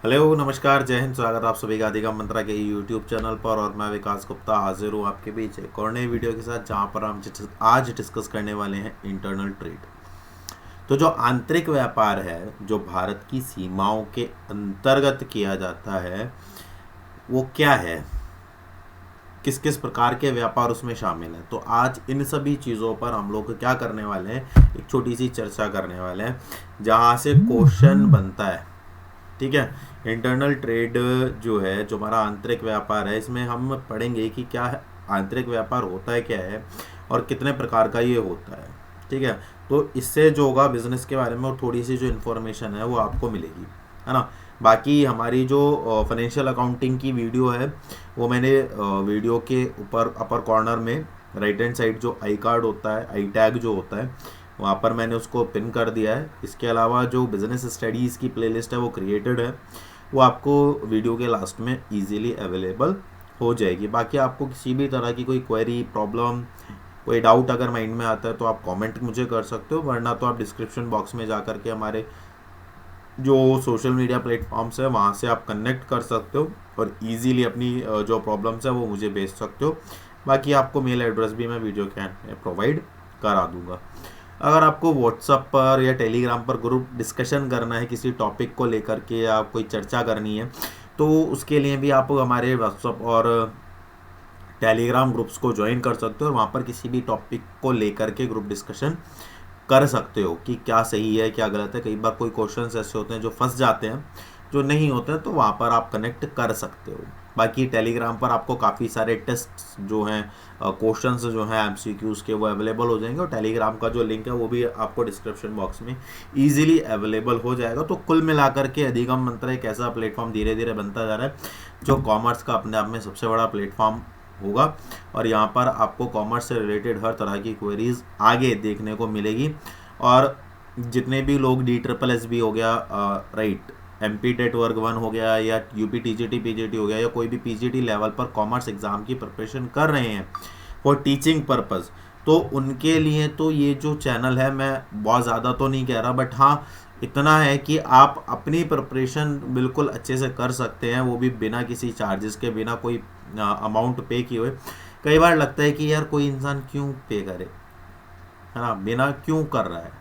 Hello नमस्कार जय हिंद। स्वागत है आप सभी का अधिगम मंत्रा के यूट्यूब चैनल पर। और मैं विकास गुप्ता हाजिर हूँ आपके बीच एक और नई वीडियो के साथ, जहाँ पर हम आज डिस्कस करने वाले हैं इंटरनल ट्रेड। तो जो आंतरिक व्यापार है, जो भारत की सीमाओं के अंतर्गत किया जाता है, वो क्या है, किस किस प्रकार के व्यापार उसमें शामिल हैं। तो आज इन सभी चीज़ों पर हम लोग क्या करने वाले हैं, एक छोटी सी चर्चा करने वाले हैं, जहाँ से क्वेश्चन बनता है। ठीक है। इंटरनल ट्रेड जो है, जो हमारा आंतरिक व्यापार है, इसमें हम पढ़ेंगे कि क्या है, आंतरिक व्यापार होता है क्या है और कितने प्रकार का ये होता है। ठीक है। तो इससे जो होगा बिजनेस के बारे में और थोड़ी सी जो इन्फॉर्मेशन है वो आपको मिलेगी, है ना। बाकी हमारी जो फाइनेंशियल अकाउंटिंग की वीडियो है, वो मैंने वीडियो के ऊपर अपर कॉर्नर में राइट हैंड साइड जो आई कार्ड होता है, आई टैग जो होता है, वहाँ पर मैंने उसको पिन कर दिया है। इसके अलावा जो बिज़नेस स्टडीज़ की प्लेलिस्ट है वो क्रिएटेड है, वो आपको वीडियो के लास्ट में इजीली अवेलेबल हो जाएगी। बाकी आपको किसी भी तरह की कोई क्वेरी, प्रॉब्लम, कोई डाउट अगर माइंड में आता है तो आप कमेंट मुझे कर सकते हो, वरना तो आप डिस्क्रिप्शन बॉक्स में जा करके हमारे जो सोशल मीडिया प्लेटफॉर्म्स है वहाँ से आप कनेक्ट कर सकते हो और इजीली अपनी जो प्रॉब्लम्स है वो मुझे भेज सकते हो। बाकी आपको मेल एड्रेस भी मैं वीडियो के में प्रोवाइड करा दूंगा। अगर आपको व्हाट्सएप पर या टेलीग्राम पर ग्रुप डिस्कशन करना है किसी टॉपिक को लेकर के, या कोई चर्चा करनी है, तो उसके लिए भी आप हमारे व्हाट्सएप और टेलीग्राम ग्रुप्स को ज्वाइन कर सकते हो और वहाँ पर किसी भी टॉपिक को लेकर के ग्रुप डिस्कशन कर सकते हो कि क्या सही है क्या गलत है। कई बार कोई क्वेश्चंस ऐसे होते हैं जो फंस जाते हैं, जो नहीं होते हैं, तो वहाँ पर आप कनेक्ट कर सकते हो। बाकी टेलीग्राम पर आपको काफ़ी सारे टेस्ट जो हैं, क्वेश्चंस जो हैं एमसीक्यूज़ के, वो अवेलेबल हो जाएंगे। और टेलीग्राम का जो लिंक है वो भी आपको डिस्क्रिप्शन बॉक्स में ईजिली अवेलेबल हो जाएगा। तो कुल मिलाकर के अधिगम मंत्र एक ऐसा प्लेटफॉर्म धीरे धीरे बनता जा रहा है जो कॉमर्स का अपने आप में सबसे बड़ा प्लेटफॉर्म होगा। और यहाँ पर आपको कॉमर्स से रिलेटेड हर तरह की क्वेरीज आगे देखने को मिलेगी। और जितने भी लोग DSSS हो गया, राइट, MP टेट वर्ग 1 हो गया, या UP TGT PGT हो गया, या कोई भी PGT लेवल पर कॉमर्स एग्ज़ाम की प्रिपरेशन कर रहे हैं फॉर टीचिंग पर्पज़, तो उनके लिए तो ये जो चैनल है, मैं बहुत ज़्यादा तो नहीं कह रहा, बट हाँ इतना है कि आप अपनी प्रिपरेशन बिल्कुल अच्छे से कर सकते हैं, वो भी बिना किसी चार्जेस के, बिना कोई अमाउंट पे किए हुए। कई बार लगता है कि यार कोई इंसान क्यों पे करे, है ना, बिना क्यों कर रहा है।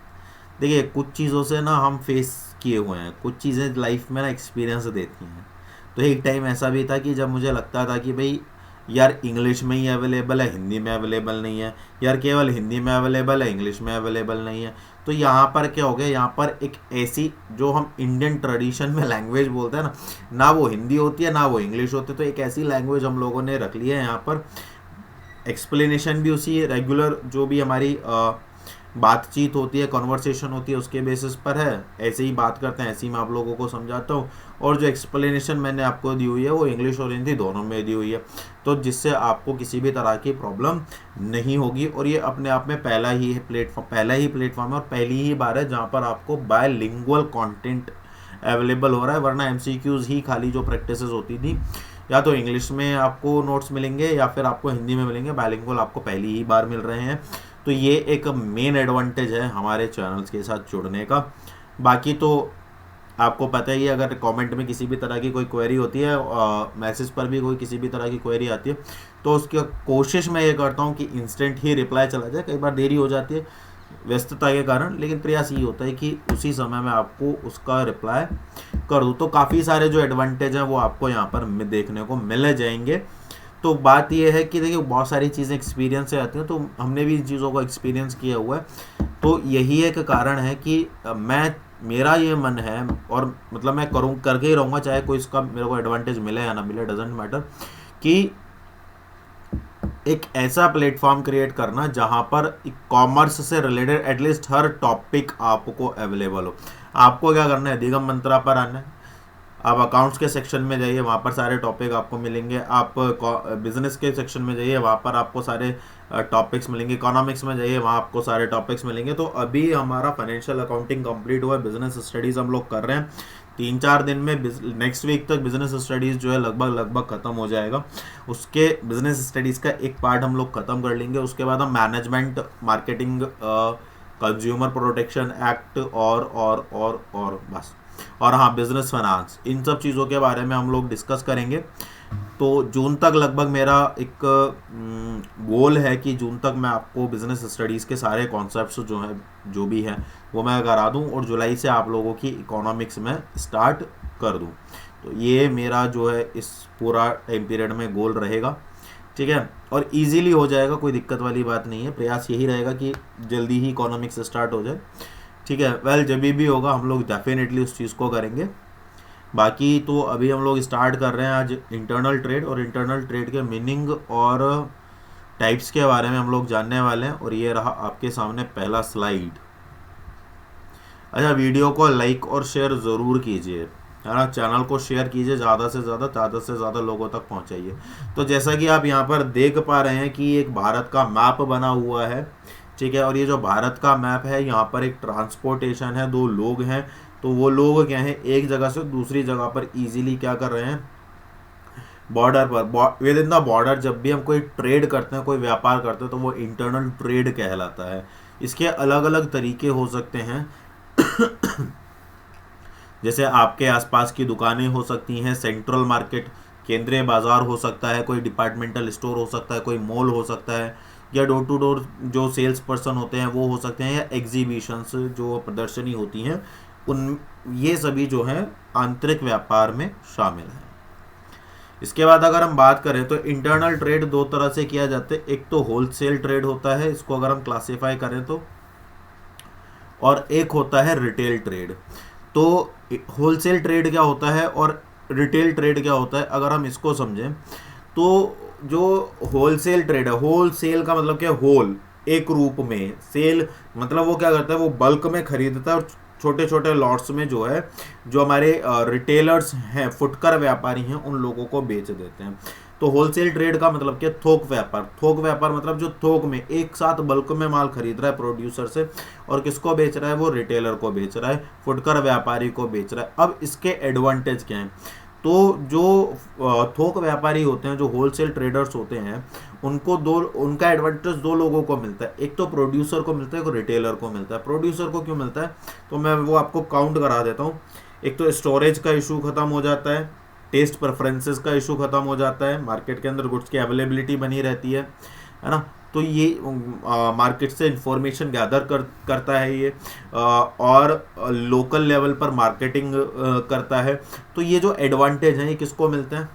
देखिए, कुछ चीज़ों से ना हम फेस किए हुए हैं, कुछ चीज़ें लाइफ में ना एक्सपीरियंस देती हैं। तो एक टाइम ऐसा भी था कि जब मुझे लगता था कि भाई यार इंग्लिश में ही अवेलेबल है, हिंदी में अवेलेबल नहीं है, यार केवल हिंदी में अवेलेबल है, इंग्लिश में अवेलेबल नहीं है। तो यहाँ पर क्या हो गया, यहाँ पर एक ऐसी जो हम इंडियन ट्रेडिशन में लैंग्वेज बोलते हैं ना वो हिंदी होती है ना वो इंग्लिश होती है, तो एक ऐसी लैंग्वेज हम लोगों ने रख ली है यहाँ पर। एक्सप्लेनेशन भी उसी रेगुलर जो भी हमारी बातचीत होती है, कॉन्वर्सेशन होती है, उसके बेसिस पर है। ऐसे ही बात करते हैं, ऐसे ही मैं आप लोगों को समझाता हूँ। और जो एक्सप्लेनेशन मैंने आपको दी हुई है वो इंग्लिश और हिंदी दोनों में दी हुई है, तो जिससे आपको किसी भी तरह की प्रॉब्लम नहीं होगी। और ये अपने आप में पहला ही प्लेटफॉर्म है और पहली ही बार है जहाँ पर आपको बायलिंगुअल कंटेंट अवेलेबल हो रहा है। वरना MCQs ही खाली जो प्रैक्टिसेस होती थी, या तो इंग्लिश में आपको नोट्स मिलेंगे या फिर आपको हिंदी में मिलेंगे, बायलिंगुअल आपको पहली ही बार मिल रहे हैं। तो ये एक मेन एडवांटेज है हमारे चैनल्स के साथ जुड़ने का। बाकी तो आपको पता ही है, अगर कमेंट में किसी भी तरह की कोई क्वेरी होती है, मैसेज पर भी कोई किसी भी तरह की क्वेरी आती है, तो उसकी कोशिश मैं ये करता हूँ कि इंस्टेंट ही रिप्लाई चला जाए। कई बार देरी हो जाती है व्यस्तता के कारण, लेकिन प्रयास ये होता है कि उसी समय में आपको उसका रिप्लाई कर दूँ। तो काफ़ी सारे जो एडवांटेज हैं वो आपको यहाँ पर देखने को मिल जाएंगे। तो बात यह है कि देखिए, बहुत सारी चीज़ें एक्सपीरियंस से आती हैं, तो हमने भी इन चीज़ों को एक्सपीरियंस किया हुआ है। तो यही एक कारण है कि मेरा ये मन है, और मतलब मैं करके ही रहूँगा, चाहे कोई इसका मेरे को एडवांटेज मिले या ना मिले, डजेंट मैटर, कि एक ऐसा प्लेटफॉर्म क्रिएट करना जहाँ पर कॉमर्स से रिलेटेड एटलीस्ट हर टॉपिक आपको अवेलेबल हो। आपको क्या करना है, अधिगम मंत्रा पर आना है, आप अकाउंट्स के सेक्शन में जाइए, वहाँ पर सारे टॉपिक आपको मिलेंगे। आप बिजनेस के सेक्शन में जाइए, वहाँ पर आपको सारे टॉपिक्स मिलेंगे। इकोनॉमिक्स में जाइए, वहाँ आपको सारे टॉपिक्स मिलेंगे। तो अभी हमारा फाइनेंशियल अकाउंटिंग कंप्लीट हुआ है, बिजनेस स्टडीज़ हम लोग कर रहे हैं। 3-4 दिन में, नेक्स्ट वीक तक बिजनेस स्टडीज़ जो है लगभग ख़त्म हो जाएगा। उसके बिजनेस स्टडीज़ का एक पार्ट हम लोग ख़त्म कर लेंगे। उसके बाद हम management, marketing, consumer protection act और बस और हाँ, बिजनेस फाइनेंस, इन सब चीज़ों के बारे में हम लोग डिस्कस करेंगे। तो जून तक लगभग मेरा एक गोल है कि जून तक मैं आपको बिजनेस स्टडीज़ के सारे कॉन्सेप्ट्स जो भी हैं वो मैं करा दूं, और जुलाई से आप लोगों की इकोनॉमिक्स में स्टार्ट कर दूं। तो ये मेरा जो है इस पूरा टाइम पीरियड में गोल रहेगा, ठीक है। और इजीली हो जाएगा, कोई दिक्कत वाली बात नहीं है। प्रयास यही रहेगा कि जल्दी ही इकोनॉमिक्स स्टार्ट हो जाए, ठीक है। वेल, जब भी होगा हम लोग डेफिनेटली उस चीज़ को करेंगे। बाकी तो अभी हम लोग स्टार्ट कर रहे हैं आज इंटरनल ट्रेड, और इंटरनल ट्रेड के मीनिंग और टाइप्स के बारे में हम लोग जानने वाले हैं। और ये रहा आपके सामने पहला स्लाइड। अच्छा, वीडियो को लाइक और शेयर ज़रूर कीजिए, है ना। चैनल को शेयर कीजिए, ज़्यादा से ज़्यादा लोगों तक पहुंचाइए। तो जैसा कि आप यहाँ पर देख पा रहे हैं कि एक भारत का मैप बना हुआ है, ठीक है। और ये जो भारत का मैप है, यहाँ पर एक ट्रांसपोर्टेशन है, 2 लोग हैं। तो वो लोग क्या हैं, एक जगह से दूसरी जगह पर इजीली क्या कर रहे हैं, बॉर्डर पर, विद इन द बॉर्डर। जब भी हम कोई ट्रेड करते हैं, कोई व्यापार करते हैं, तो वो इंटरनल ट्रेड कहलाता है। इसके अलग अलग तरीके हो सकते हैं जैसे आपके आसपास की दुकानें हो सकती हैं, सेंट्रल मार्केट, केंद्रीय बाजार हो सकता है, कोई डिपार्टमेंटल स्टोर हो सकता है, कोई मॉल हो सकता है, या डोर टू डोर जो सेल्स पर्सन होते हैं वो हो सकते हैं, या एग्जीबिशंस जो प्रदर्शनी होती हैं, उन ये सभी जो है आंतरिक व्यापार में शामिल है। इसके बाद अगर हम बात करें तो इंटरनल ट्रेड 2 तरह से किया जाता है। एक तो होलसेल ट्रेड होता है, इसको अगर हम क्लासिफाई करें तो, और एक होता है रिटेल ट्रेड। तो होलसेल ट्रेड क्या होता है और रिटेल ट्रेड क्या होता है, अगर हम इसको समझें तो जो होलसेल ट्रेड है, होलसेल का मतलब क्या, होल, एक रूप में, सेल मतलब वो क्या करता है, वो बल्क में खरीदता है और छोटे छोटे लॉट्स में जो है, जो हमारे रिटेलर्स हैं, फुटकर व्यापारी हैं, उन लोगों को बेच देते हैं। तो होलसेल ट्रेड का मतलब क्या, थोक व्यापार। थोक व्यापार मतलब जो थोक में एक साथ बल्क में माल खरीद रहा है प्रोड्यूसर से, और किसको बेच रहा है, वो रिटेलर को बेच रहा है, फुटकर व्यापारी को बेच रहा है। अब इसके एडवांटेज क्या हैं, तो जो थोक व्यापारी होते हैं, जो होलसेल ट्रेडर्स होते हैं, उनका एडवांटेज 2 लोगों को मिलता है। एक तो प्रोड्यूसर को मिलता है, एक रिटेलर को मिलता है। प्रोड्यूसर को क्यों मिलता है, तो मैं वो आपको काउंट करा देता हूँ। एक तो स्टोरेज का इशू खत्म हो जाता है, टेस्ट प्रेफरेंसेस का इशू खत्म हो जाता है, मार्केट के अंदर गुड्स की अवेलेबिलिटी बनी रहती है ना। तो ये मार्केट से इंफॉर्मेशन गैदर करता है ये, और लोकल लेवल पर मार्केटिंग करता है। तो ये जो एडवांटेज है ये किसको मिलते हैं,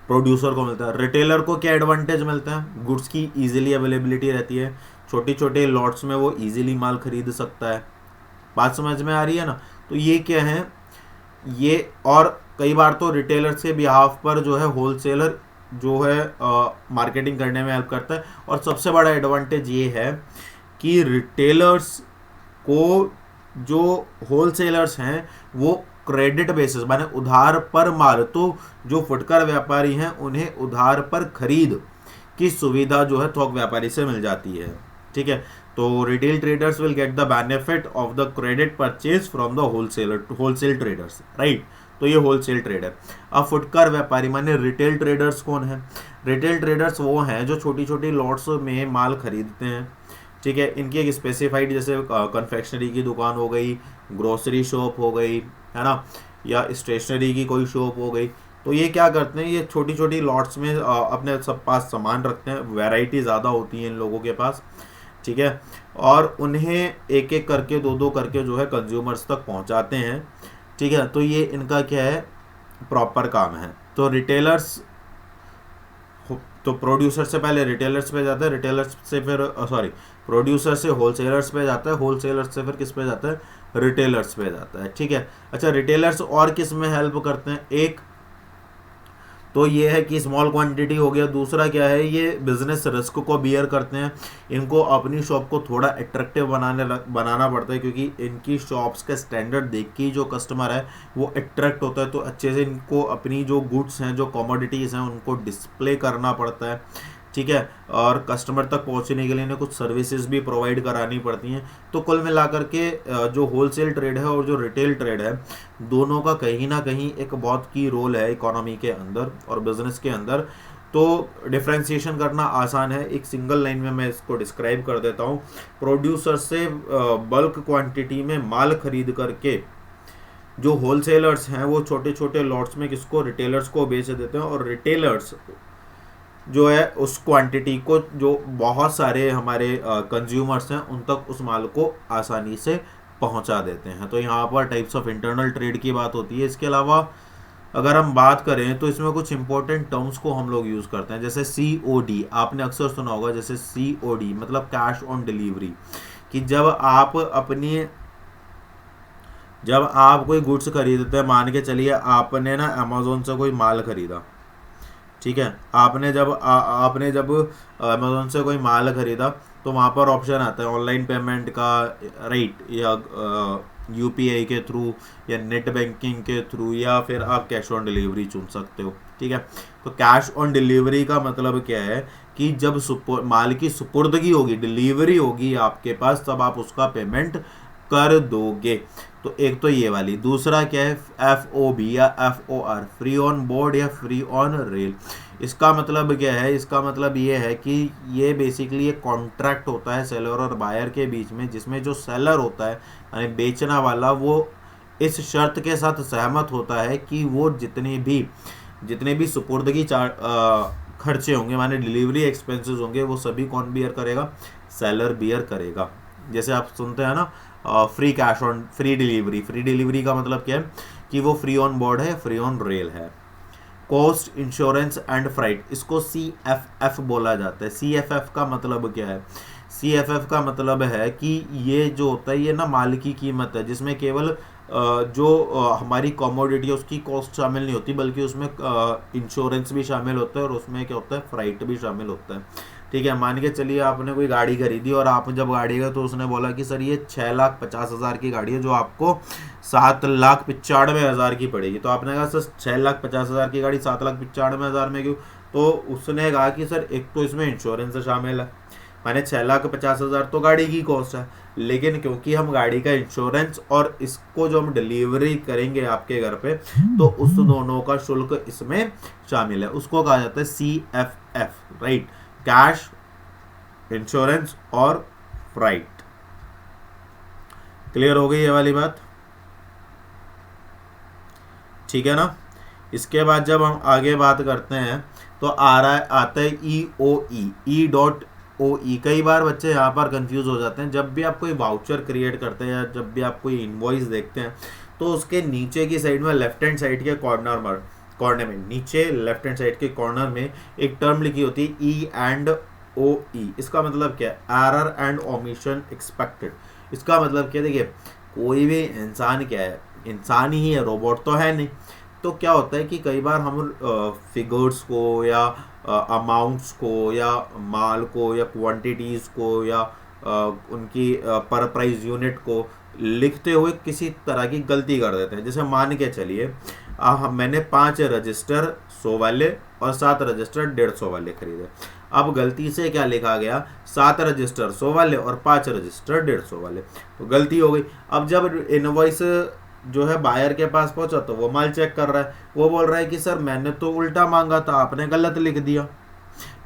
प्रोड्यूसर को मिलता है। रिटेलर को क्या एडवांटेज मिलता है, गुड्स की इजीली अवेलेबिलिटी रहती है, छोटे छोटे लॉट्स में वो इजीली माल खरीद सकता है। बात समझ में आ रही है ना। तो ये क्या है ये, और कई बार तो रिटेलर्स के बिहाफ पर जो है होलसेलर जो है मार्केटिंग करने में हेल्प करता है। और सबसे बड़ा एडवांटेज ये है कि रिटेलर्स को, जो होलसेलर्स हैं, वो क्रेडिट बेसिस माने उधार पर माल, तो जो फुटकर व्यापारी हैं उन्हें उधार पर खरीद की सुविधा जो है थोक व्यापारी से मिल जाती है, ठीक है। तो retail traders will get the benefit of the credit purchase from the wholesale traders, right. तो ये होलसेल ट्रेडर। अब फुटकर व्यापारी माने रिटेल ट्रेडर्स कौन है, रिटेल ट्रेडर्स वो हैं जो छोटी छोटी लॉट्स में माल खरीदते हैं, ठीक है। इनकी एक स्पेसिफाइड, जैसे कन्फेक्शनरी की दुकान हो गई, ग्रोसरी शॉप हो गई, है ना, या स्टेशनरी की कोई शॉप हो गई। तो ये क्या करते हैं, ये छोटी छोटी लॉट्स में अपने सब पास सामान रखते हैं, वैरायटी ज़्यादा होती है इन लोगों के पास, ठीक है। और उन्हें एक एक करके, 2-2 करके जो है कंज्यूमर्स तक पहुंचाते हैं, ठीक है। तो ये इनका क्या है, प्रॉपर काम है। तो रिटेलर्स, तो प्रोड्यूसर से पहले रिटेलर्स पे जाता है, रिटेलर्स से फिर प्रोड्यूसर से होलसेलर्स पे जाता है, होलसेलर्स से फिर किस पे जाता है, रिटेलर्स पे जाता है, ठीक है। अच्छा, रिटेलर्स और किस में हेल्प करते हैं, एक तो ये है कि स्मॉल क्वांटिटी हो गया, दूसरा क्या है, ये बिजनेस रिस्क को बियर करते हैं। इनको अपनी शॉप को थोड़ा अट्रैक्टिव बनाना पड़ता है, क्योंकि इनकी शॉप्स का स्टैंडर्ड देख के जो कस्टमर है वो अट्रैक्ट होता है। तो अच्छे से इनको अपनी जो गुड्स हैं, जो कमोडिटीज़ हैं, उनको डिस्प्ले करना पड़ता है, ठीक है। और कस्टमर तक पहुंचने के लिए इन्हें कुछ सर्विसेज भी प्रोवाइड करानी पड़ती हैं। तो कुल मिलाकर के जो होलसेल ट्रेड है और जो रिटेल ट्रेड है, दोनों का कहीं ना कहीं एक बहुत की रोल है इकोनॉमी के अंदर और बिजनेस के अंदर। तो डिफ्रेंशिएशन करना आसान है, एक सिंगल लाइन में मैं इसको डिस्क्राइब कर देता हूँ। प्रोड्यूसर से बल्क क्वांटिटी में माल खरीद करके जो होलसेलर्स हैं वो छोटे छोटे लॉट्स में किसको, रिटेलर्स को बेच देते हैं, और रिटेलर्स जो है उस क्वांटिटी को जो बहुत सारे हमारे कंज्यूमर्स हैं उन तक उस माल को आसानी से पहुंचा देते हैं। तो यहाँ पर टाइप्स ऑफ इंटरनल ट्रेड की बात होती है। इसके अलावा अगर हम बात करें तो इसमें कुछ इंपॉर्टेंट टर्म्स को हम लोग यूज़ करते हैं, जैसे COD आपने अक्सर सुना होगा। जैसे COD मतलब कैश ऑन डिलीवरी, कि जब आप कोई गुड्स खरीदते हैं, मान के चलिए आपने ना अमेजोन से कोई माल खरीदा, ठीक है, आपने जब अमेजोन से कोई माल खरीदा तो वहाँ पर ऑप्शन आता है ऑनलाइन पेमेंट का, राइट, या UPI के थ्रू या नेट बैंकिंग के थ्रू, या फिर आप कैश ऑन डिलीवरी चुन सकते हो, ठीक है। तो कैश ऑन डिलीवरी का मतलब क्या है कि जब माल की सुपुर्दगी होगी, डिलीवरी होगी आपके पास, तब आप उसका पेमेंट कर दोगे। तो एक तो ये वाली। दूसरा क्या है, FOB या FOR, फ्री ऑन बोर्ड या फ्री ऑन रेल। इसका मतलब क्या है, इसका मतलब ये है कि ये बेसिकली एक कॉन्ट्रैक्ट होता है सेलर और बायर के बीच में, जिसमें जो सेलर होता है यानी बेचना वाला, वो इस शर्त के साथ सहमत होता है कि वो जितने भी सुपुर्दगी खर्चे होंगे, माने डिलीवरी एक्सपेंसेस होंगे, वो सभी कौन बियर करेगा, सेलर बियर करेगा। जैसे आप सुनते हैं ना फ्री डिलीवरी का मतलब क्या है कि वो फ्री ऑन बोर्ड है, फ्री ऑन रेल है। कॉस्ट, इंश्योरेंस एंड फ्राइट, इसको CFF बोला जाता है। CFF का मतलब क्या है, CFF का मतलब है कि ये जो होता है ये ना माल की कीमत है, जिसमें केवल जो हमारी कॉमोडिटी है उसकी कॉस्ट शामिल नहीं होती, बल्कि उसमें इंश्योरेंस भी शामिल होता है, और उसमें क्या होता है, फ्राइट भी शामिल होता है, ठीक है। मान के चलिए आपने कोई गाड़ी खरीदी, और आप जब गाड़ी गए तो उसने बोला कि सर ये 6,50,000 की गाड़ी है, जो आपको 7,95,000 की पड़ेगी। तो आपने कहा सर 6,50,000 की गाड़ी 7,95,000 में क्यों? तो उसने कहा कि सर एक तो इसमें इंश्योरेंस शामिल है, माने 6,50,000 तो गाड़ी की कॉस्ट है, लेकिन क्योंकि हम गाड़ी का इंश्योरेंस और इसको जो हम डिलीवरी करेंगे आपके घर पे, तो उस दोनों का शुल्क इसमें शामिल है। उसको कहा जाता है CFF, राइट, कैश, इंश्योरेंस और फ्राइट। क्लियर हो गई ये वाली बात, ठीक है ना। इसके बाद जब हम आगे बात करते हैं तो आता है EOE। कई बार बच्चे यहाँ पर कंफ्यूज हो जाते हैं। जब भी आप कोई वाउचर क्रिएट करते हैं या जब भी आप कोई इनवॉइस देखते हैं, तो उसके नीचे की साइड में लेफ्ट हैंड साइड के कॉर्नर में नीचे लेफ्ट हैंड साइड के कॉर्नर में एक टर्म लिखी होती है E&OE। इसका मतलब क्या है, एरर एंड ओमिशन एक्सपेक्टेड। इसका मतलब क्या है, देखिए कोई भी इंसान क्या है, इंसान ही है, रोबोट तो है नहीं। तो क्या होता है कि कई बार हम फिगर्स को या अमाउंट्स को या माल को या क्वांटिटीज़ को या उनकी पर प्राइस यूनिट को लिखते हुए किसी तरह की गलती कर देते हैं। जैसे मान के चलिए मैंने 5 रजिस्टर 100 वाले और 7 रजिस्टर 150 वाले खरीदे। अब गलती से क्या लिखा गया, 7 रजिस्टर 100 वाले और 5 रजिस्टर 150 वाले, तो गलती हो गई। अब जब इनवॉइस जो है बायर के पास पहुंचा तो वो माल चेक कर रहा है, वो बोल रहा है कि सर मैंने तो उल्टा मांगा था, आपने गलत लिख दिया।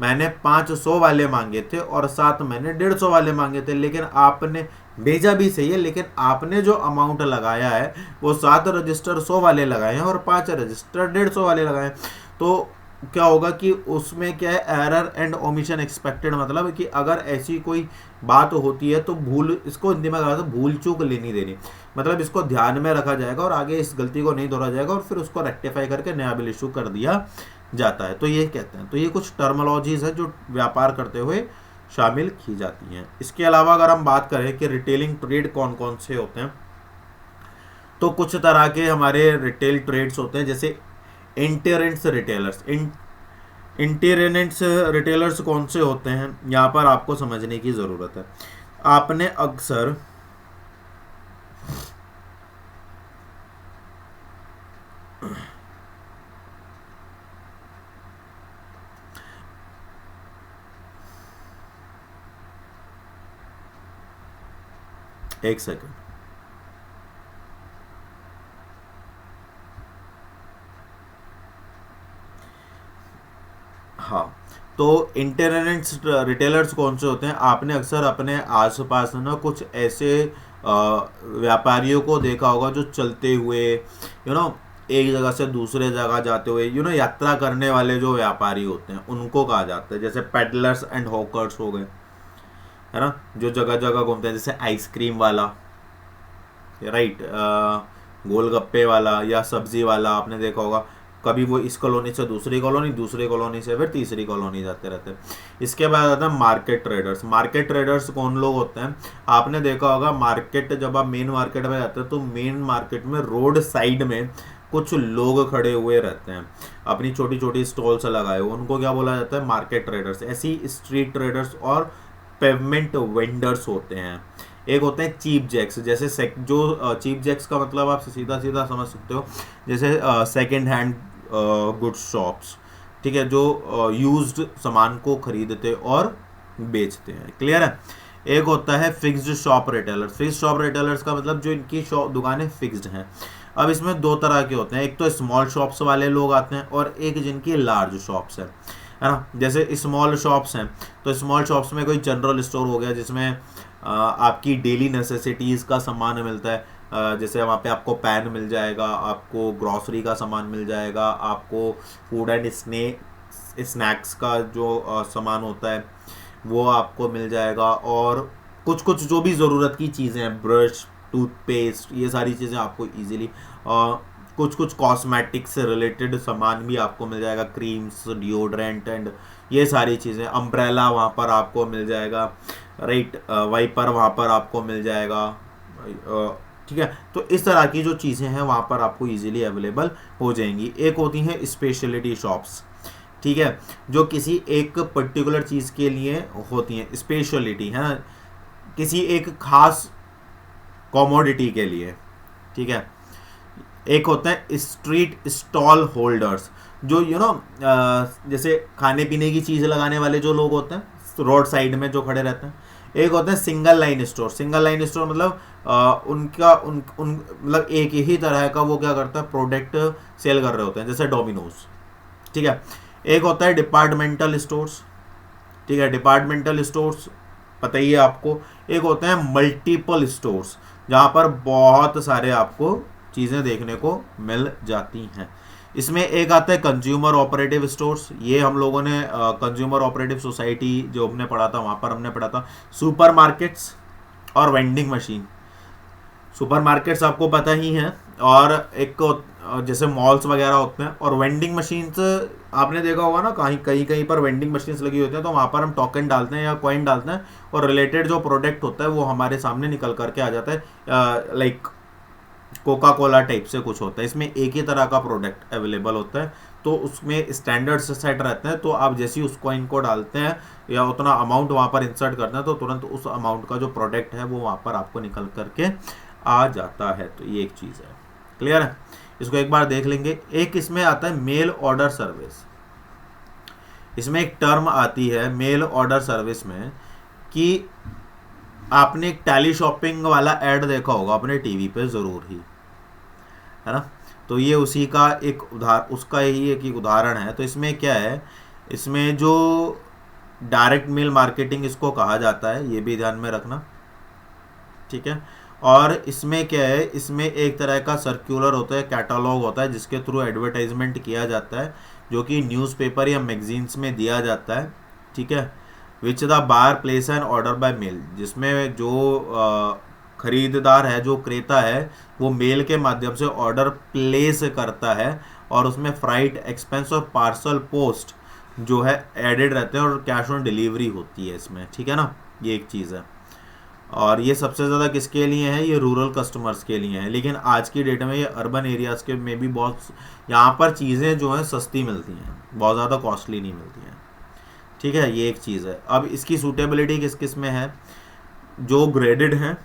मैंने 500 वाले मांगे थे और 7 मैंने 150 वाले मांगे थे, लेकिन आपने भेजा भी सही है, लेकिन आपने जो अमाउंट लगाया है वो 7 रजिस्टर 100 वाले लगाए हैं और 5 रजिस्टर 150 वाले लगाए हैं। तो क्या होगा कि उसमें क्या है, एरर एंड ओमिशन एक्सपेक्टेड, मतलब कि अगर ऐसी कोई बात होती है तो भूल, इसको हिंदी में कहा था भूल चूक लेनी देनी, मतलब इसको ध्यान में रखा जाएगा और आगे इस गलती को नहीं दोहराया जाएगा और फिर उसको रेक्टिफाई करके नया बिल इशू कर दिया जाता है। तो ये कहते हैं, तो ये कुछ टर्मोलॉजीज है जो व्यापार करते हुए शामिल की जाती हैं। इसके अलावा अगर हम बात करें कि रिटेलिंग ट्रेड कौन कौन से होते हैं, तो कुछ तरह के हमारे रिटेल ट्रेड्स होते हैं, जैसे इंटेरेंट्स रिटेलर्स। इंटेरेंट्स रिटेलर्स कौन से होते हैं, यहाँ पर आपको समझने की ज़रूरत है। आपने अक्सर एक सेकंड, हाँ, तो इंटरनेट रिटेलर्स कौन से होते हैं, आपने अक्सर अपने आसपास ना कुछ ऐसे व्यापारियों को देखा होगा जो चलते हुए एक जगह से दूसरे जगह जाते हुए यात्रा करने वाले जो व्यापारी होते हैं उनको कहा जाता है। जैसे पेडलर्स एंड हॉकर्स हो गए, है ना, जो जगह जगह घूमते हैं। जैसे आइसक्रीम वाला, राइट, गोलगप्पे वाला या सब्जी वाला, आपने देखा होगा कभी वो इस कॉलोनी से दूसरी कॉलोनी, दूसरी कॉलोनी से फिर तीसरी कॉलोनी जाते रहते हैं। इसके बाद आता है मार्केट ट्रेडर्स। मार्केट ट्रेडर्स कौन लोग होते हैं? आपने देखा होगा मार्केट, जब आप मेन मार्केट में जाते हैं तो मेन मार्केट में रोड साइड में कुछ लोग खड़े हुए रहते हैं अपनी छोटी छोटी स्टॉल्स लगाए हुए, उनको क्या बोला जाता है? Market traders. ऐसी स्ट्रीट ट्रेडर्स और पेवमेंट वेंडर्स होते हैं। एक होते हैं चीप जैक्स। जैसे जो चीप जैक्स का मतलब आप सीधा सीधा समझ सकते हो, जैसे सेकेंड हैंड गुड्स शॉप्स, ठीक है, जो यूज्ड सामान को खरीदते और बेचते हैं। क्लियर है? एक होता है fixed shop retailers. Fixed shop retailers का मतलब जो इनकी शॉप दुकानें फिक्स्ड हैं। अब इसमें दो तरह के होते हैं, एक तो स्मॉल शॉप्स वाले लोग आते हैं और एक जिनकी लार्ज शॉप्स है ना। जैसे स्मॉल शॉप्स हैं तो स्मॉल शॉप्स में कोई जनरल स्टोर हो गया जिसमें आपकी डेली नेसेसिटीज़ का सामान मिलता है। जैसे वहाँ पे आपको पैन मिल जाएगा, आपको ग्रॉसरी का सामान मिल जाएगा, आपको फूड एंड स्नैक्स का जो सामान होता है वो आपको मिल जाएगा, और कुछ कुछ जो भी ज़रूरत की चीज़ें हैं, ब्रश, टूथपेस्ट, ये सारी चीज़ें आपको ईजिली, कुछ कुछ कॉस्मेटिक्स से रिलेटेड सामान भी आपको मिल जाएगा, क्रीम्स, डिओड्रेंट एंड ये सारी चीज़ें। अम्ब्रेला वहाँ पर आपको मिल जाएगा, राइट, वाइपर वहाँ पर आपको मिल जाएगा, ठीक है। तो इस तरह की जो चीज़ें हैं वहाँ पर आपको इजीली अवेलेबल हो जाएंगी। एक होती हैं स्पेशलिटी शॉप्स, ठीक है, जो किसी एक पर्टिकुलर चीज़ के लिए होती हैं, स्पेशलिटी है ना, किसी एक खास कॉमोडिटी के लिए, ठीक है। एक होता है स्ट्रीट स्टॉल होल्डर्स, जो जैसे खाने पीने की चीज़ लगाने वाले जो लोग होते हैं रोड साइड में जो खड़े रहते हैं। एक होता है single line store. Single line store मतलब मतलब एक ही तरह का वो क्या करता है, प्रोडक्ट सेल कर रहे होते हैं, जैसे डोमिनोज, ठीक है। एक होता है डिपार्टमेंटल स्टोर्स, ठीक है, डिपार्टमेंटल स्टोर्स पता ही है आपको। एक होते हैं मल्टीपल स्टोर्स, जहाँ पर बहुत सारे आपको चीज़ें देखने को मिल जाती हैं। इसमें एक आता है कंज्यूमर ऑपरेटिव स्टोर्स। ये हम लोगों ने कंज्यूमर ऑपरेटिव सोसाइटी जो हमने पढ़ा था वहाँ पर हमने पढ़ा था। सुपर मार्केट्स और वेंडिंग मशीन। सुपर मार्केट्स आपको पता ही हैं, और एक जैसे मॉल्स वगैरह होते हैं, और वेंडिंग मशीन्स आपने देखा होगा ना, कहीं पर वेंडिंग मशीन्स लगी होती हैं, तो वहाँ पर हम टोकन डालते हैं या कॉइन डालते हैं और रिलेटेड जो प्रोडक्ट होता है वो हमारे सामने निकल करके आ जाता है। लाइक कोका कोला टाइप से कुछ होता है। इसमें एक ही तरह का प्रोडक्ट अवेलेबल होता है, तो उसमें स्टैंडर्ड्स सेट रहते हैं। तो आप जैसे ही उस कॉइन को डालते हैं या उतना अमाउंट वहाँ पर इंसर्ट करते हैं, तो तुरंत उस अमाउंट का जो प्रोडक्ट है वो वहाँ पर आपको निकल करके आ जाता है। तो ये एक चीज़ है। क्लियर है? इसको एक बार देख लेंगे। एक इसमें आता है मेल ऑर्डर सर्विस। इसमें एक टर्म आती है मेल ऑर्डर सर्विस में, कि आपने एक टैली शॉपिंग वाला ऐड देखा होगा अपने टीवी पे ज़रूर ही, है ना। तो ये उसी का एक उसका ही एक उदाहरण है। तो इसमें क्या है, इसमें जो डायरेक्ट मेल मार्केटिंग इसको कहा जाता है, ये भी ध्यान में रखना, ठीक है। और इसमें क्या है, इसमें एक तरह का सर्कुलर होता है, कैटलॉग होता है, जिसके थ्रू एडवर्टाइजमेंट किया जाता है, जो कि न्यूज़पेपर या मैगजीन्स में दिया जाता है, ठीक है। Which the buyer place an order by mail, जिसमें जो खरीददार है, जो क्रेता है, वो मेल के माध्यम से ऑर्डर प्लेस करता है, और उसमें फ्राइट एक्सपेंस और पार्सल पोस्ट जो है एडेड रहते हैं, और कैश ऑन डिलीवरी होती है इसमें, ठीक है ना। ये एक चीज़ है। और ये सबसे ज़्यादा किसके लिए है, ये रूरल कस्टमर्स के लिए है। लेकिन आज की डेट में ये अर्बन एरियाज़ के में भी बहुत, यहाँ पर चीज़ें जो हैं सस्ती मिलती हैं, बहुत ज़्यादा कॉस्टली नहीं मिलती हैं, ठीक है। ये एक चीज़ है। अब इसकी सूटेबिलिटी किस किस में है, जो ग्रेडेड हैं,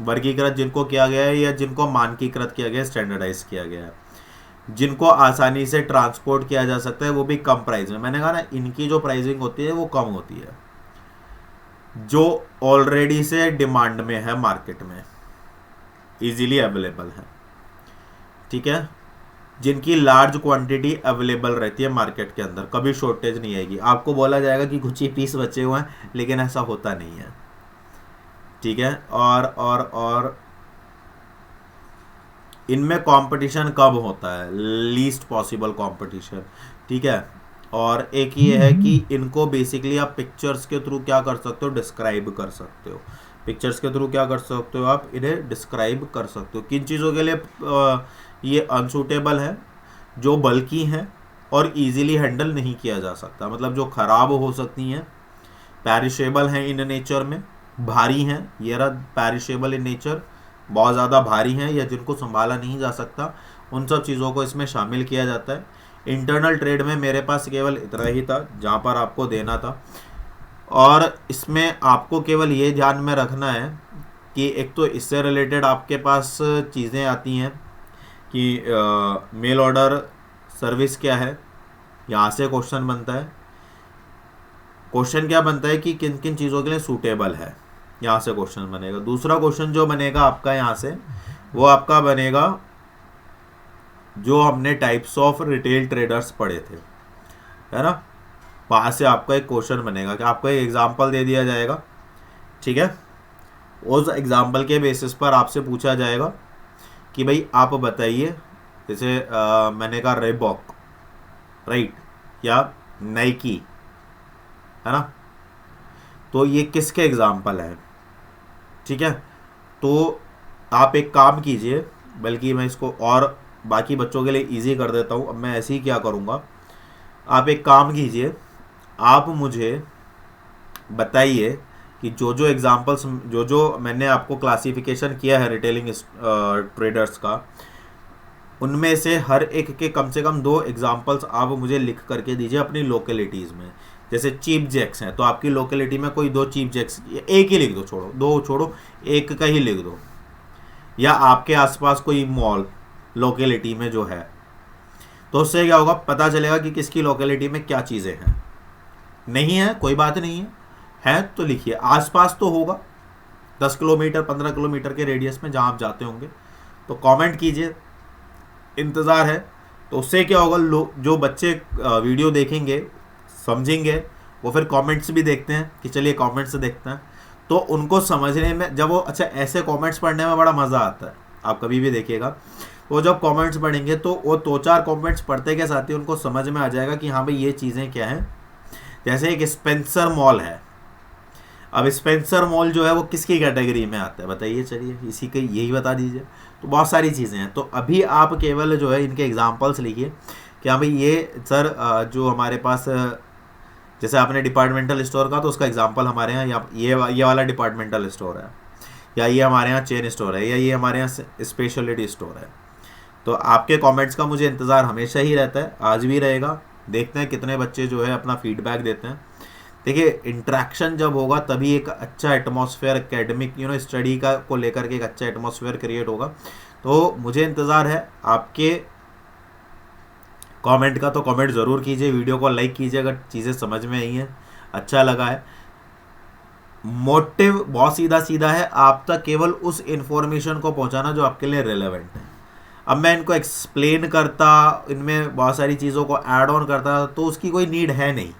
वर्गीकृत जिनको किया गया है, या जिनको मानकीकृत किया गया है, स्टैंडर्डाइज किया गया है, जिनको आसानी से ट्रांसपोर्ट किया जा सकता है, वो भी कम प्राइस में। मैंने कहा ना, इनकी जो प्राइसिंग होती है वो कम होती है, जो ऑलरेडी से डिमांड में है, मार्केट में इजीली अवेलेबल है, ठीक है। जिनकी लार्ज क्वांटिटी अवेलेबल रहती है मार्केट के अंदर, कभी शॉर्टेज नहीं आएगी। आपको बोला जाएगा कि कुछ ही पीस बचे हुए हैं, लेकिन ऐसा होता नहीं है, ठीक है। और इनमें कंपटीशन कब होता है, लीस्ट पॉसिबल कंपटीशन, ठीक है। और एक ये है कि इनको बेसिकली आप पिक्चर्स के थ्रू क्या कर सकते हो, डिस्क्राइब कर सकते हो। पिक्चर्स के थ्रू क्या कर सकते हो, आप इन्हें डिस्क्राइब कर सकते हो। किन चीज़ों के लिए ये अनसूटेबल है, जो बल्कि हैं और इजीली हैंडल नहीं किया जा सकता, मतलब जो ख़राब हो सकती हैं, पैरिशेबल हैं इन नेचर में, भारी हैं, ये रहा पैरिशेबल इन नेचर, बहुत ज़्यादा भारी हैं या जिनको संभाला नहीं जा सकता, उन सब चीज़ों को इसमें शामिल किया जाता है। इंटरनल ट्रेड में मेरे पास केवल इतना ही था जहाँ पर आपको देना था, और इसमें आपको केवल ये ध्यान में रखना है कि एक तो इससे रिलेटेड आपके पास चीज़ें आती हैं कि मेल ऑर्डर सर्विस क्या है, यहाँ से क्वेश्चन बनता है। क्वेश्चन क्या बनता है कि किन किन चीज़ों के लिए सूटेबल है, यहाँ से क्वेश्चन बनेगा। दूसरा क्वेश्चन जो बनेगा आपका यहाँ से, वो आपका बनेगा जो हमने टाइप्स ऑफ रिटेल ट्रेडर्स पढ़े थे, है ना, वहाँ से आपका एक क्वेश्चन बनेगा कि आपको एक एग्जांपल दे दिया जाएगा, ठीक है। उस एग्जांपल के बेसिस पर आपसे पूछा जाएगा कि भाई आप बताइए, जैसे मैंने कहा रेबॉक, राइट, या नाइकी, है ना, तो ये किसके एग्जांपल है, ठीक है। तो आप एक काम कीजिए, बल्कि मैं इसको और बाकी बच्चों के लिए इजी कर देता हूँ। अब मैं ऐसे ही क्या करूँगा, आप एक काम कीजिए, आप मुझे बताइए कि जो जो एग्जांपल्स, जो जो मैंने आपको क्लासिफिकेशन किया है रिटेलिंग ट्रेडर्स का, उनमें से हर एक के कम से कम 2 एग्जांपल्स आप मुझे लिख करके दीजिए अपनी लोकेलिटीज़ में। जैसे चीप जैक्स हैं तो आपकी लोकेलिटी में कोई 2 चीप जैक्स, एक ही लिख दो, छोड़ो 2 छोड़ो, एक का ही लिख दो। या आपके आसपास कोई मॉल लोकेलिटी में जो है, तो उससे क्या होगा, पता चलेगा कि किसकी लोकेलिटी में क्या चीज़ें हैं। नहीं है कोई बात नहीं है तो लिखिए, आसपास तो होगा 10 किलोमीटर 15 किलोमीटर के रेडियस में जहाँ आप जाते होंगे, तो कमेंट कीजिए, इंतज़ार है। तो उससे क्या होगा, जो बच्चे वीडियो देखेंगे समझेंगे, वो फिर कमेंट्स भी देखते हैं कि चलिए कमेंट्स देखते हैं, तो उनको समझने में जब वो, अच्छा ऐसे कमेंट्स पढ़ने में बड़ा मज़ा आता है, आप कभी भी देखिएगा, वो जब कमेंट्स पढ़ेंगे तो वो 2-4 कमेंट्स पढ़ते के साथ ही उनको समझ में आ जाएगा कि हाँ भाई ये चीज़ें क्या हैं। जैसे एक स्पेंसर मॉल है, अब स्पेंसर मॉल जो है वो किसकी कैटेगरी में आता है बताइए, चलिए इसी के यही बता दीजिए। तो बहुत सारी चीज़ें हैं, तो अभी आप केवल जो है इनके एग्जांपल्स लिखिए कि हाँ भाई ये सर जो हमारे पास, जैसे आपने डिपार्टमेंटल स्टोर का, तो उसका एग्जांपल हमारे यहाँ ये वाला डिपार्टमेंटल स्टोर है, या ये हमारे यहाँ चेन स्टोर है, या ये हमारे यहाँ स्पेशलिटी स्टोर है। तो आपके कमेंट्स का मुझे इंतज़ार हमेशा ही रहता है, आज भी रहेगा। देखते हैं कितने बच्चे जो है अपना फीडबैक देते हैं। देखिए इंट्रैक्शन जब होगा तभी एक अच्छा एटमॉस्फेयर, एकेडमिक स्टडी का को लेकर के एक अच्छा एटमॉस्फेयर क्रिएट होगा। तो मुझे इंतज़ार है आपके कमेंट का, तो कमेंट ज़रूर कीजिए, वीडियो को लाइक कीजिए अगर चीज़ें समझ में आई हैं, अच्छा लगा है। मोटिव बहुत सीधा सीधा है, आप तक केवल उस इन्फॉर्मेशन को पहुंचाना जो आपके लिए रेलेवेंट है। अब मैं इनको एक्सप्लेन करता, इनमें बहुत सारी चीज़ों को ऐड ऑन करता, तो उसकी कोई नीड है नहीं।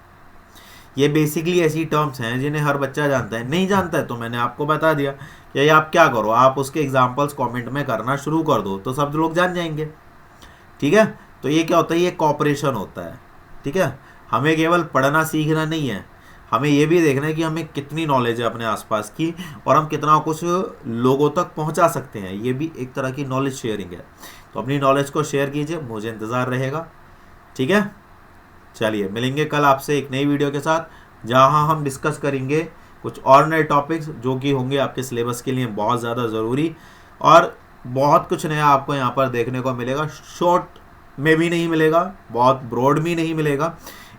ये बेसिकली ऐसी टर्म्स हैं जिन्हें हर बच्चा जानता है, नहीं जानता है तो मैंने आपको बता दिया कि आप क्या करो, आप उसके एग्जांपल्स कमेंट में करना शुरू कर दो, तो सब लोग जान जाएंगे, ठीक है। तो ये क्या होता है, ये कॉपरेशन होता है, ठीक है। हमें केवल पढ़ना सीखना नहीं है, हमें ये भी देखना है कि हमें कितनी नॉलेज है अपने आसपास की, और हम कितना कुछ लोगों तक पहुंचा सकते हैं, ये भी एक तरह की नॉलेज शेयरिंग है। तो अपनी नॉलेज को शेयर कीजिए, मुझे इंतज़ार रहेगा, ठीक है। चलिए मिलेंगे कल आपसे एक नई वीडियो के साथ, जहां हम डिस्कस करेंगे कुछ और नए टॉपिक्स जो कि होंगे आपके सिलेबस के लिए बहुत ज़्यादा ज़रूरी, और बहुत कुछ नया आपको यहाँ पर देखने को मिलेगा। शॉर्ट में भी नहीं मिलेगा, बहुत ब्रॉड भी नहीं मिलेगा,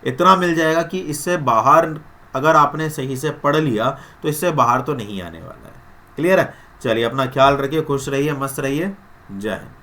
इतना मिल जाएगा कि इससे बाहर अगर आपने सही से पढ़ लिया तो इससे बाहर तो नहीं आने वाला है। क्लियर है। चलिए अपना ख्याल रखिए, खुश रहिए, मस्त रहिए, जय हिंद।